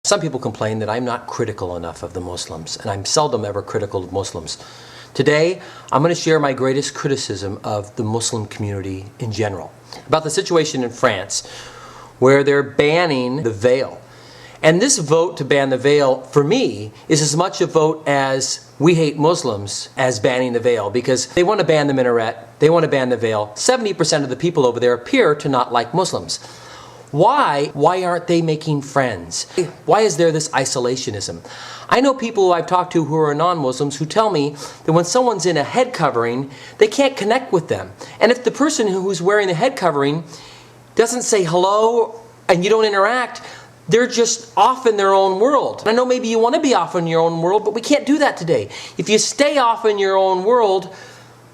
Some people complain that I'm not critical enough of the Muslims, and I'm seldom ever critical of Muslims. Today, I'm going to share my greatest criticism of the Muslim community in general, about the situation in France, where they're banning the veil. And this vote to ban the veil, for me, is as much a vote as we hate Muslims as banning the veil, because they want to ban the minaret, they want to ban the veil. 70% of the people over there appear to not like Muslims. Why aren't they making friends? Why is there this isolationism? I know people who I've talked to who are non-Muslims who tell me that when someone's in a head covering, they can't connect with them. And if the person who's wearing the head covering doesn't say hello and you don't interact, they're just off in their own world. I know maybe you want to be off in your own world, but we can't do that today. If you stay off in your own world,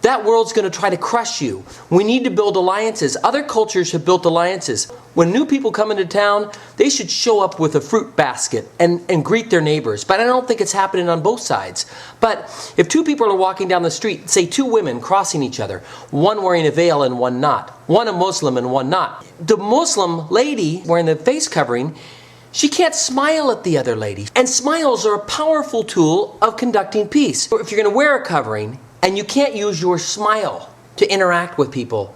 that world's going to try to crush you. We need to build alliances. Other cultures have built alliances. When new people come into town, they should show up with a fruit basket and greet their neighbors. But I don't think it's happening on both sides. But if two people are walking down the street, say two women crossing each other, one wearing a veil and one not, one a Muslim and one not, the Muslim lady wearing the face covering, she can't smile at the other lady. And smiles are a powerful tool of conducting peace. If you're going to wear a covering and you can't use your smile to interact with people,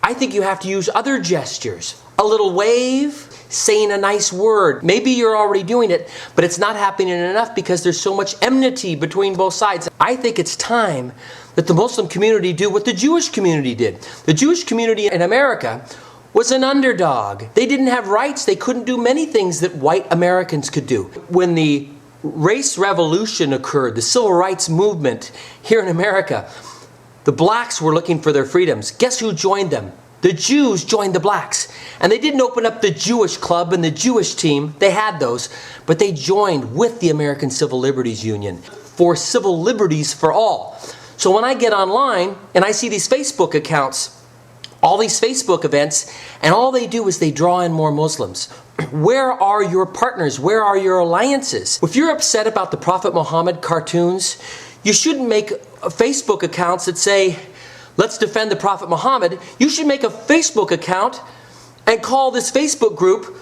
I think you have to use other gestures. A little wave, saying a nice word. Maybe you're already doing it, but it's not happening enough because there's so much enmity between both sides. I think it's time that the Muslim community do what the Jewish community did. The Jewish community in America was an underdog. They didn't have rights. They couldn't do many things that white Americans could do. When the race revolution occurred, the civil rights movement here in America, the blacks were looking for their freedoms. Guess who joined them? The Jews joined the blacks. And they didn't open up the Jewish club and the Jewish team. They had those. But they joined with the American Civil Liberties Union for civil liberties for all. So when I get online and I see these Facebook accounts, all these Facebook events, and all they do is they draw in more Muslims. Where are your partners? Where are your alliances? If you're upset about the Prophet Muhammad cartoons, you shouldn't make Facebook accounts that say, let's defend the Prophet Muhammad. You should make a Facebook account and call this Facebook group,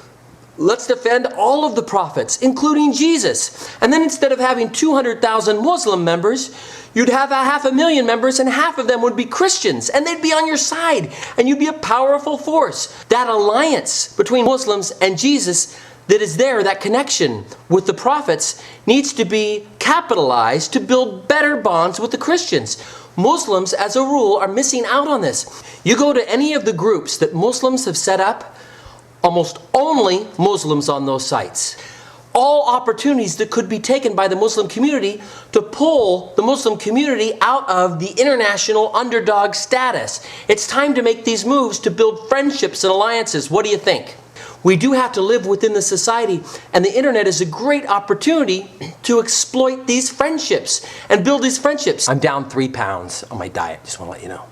let's defend all of the prophets, including Jesus. And then instead of having 200,000 Muslim members, you'd have 500,000 members, and half of them would be Christians, and they'd be on your side, and you'd be a powerful force. That alliance between Muslims and Jesus that is there, that connection with the prophets, needs to be capitalized to build better bonds with the Christians. Muslims, as a rule, are missing out on this. You go to any of the groups that Muslims have set up, almost only Muslims on those sites. All opportunities that could be taken by the Muslim community to pull the Muslim community out of the international underdog status. It's time to make these moves to build friendships and alliances. What do you think? We do have to live within the society, and the internet is a great opportunity to exploit these friendships and build these friendships. I'm down 3 pounds on my diet, just want to let you know.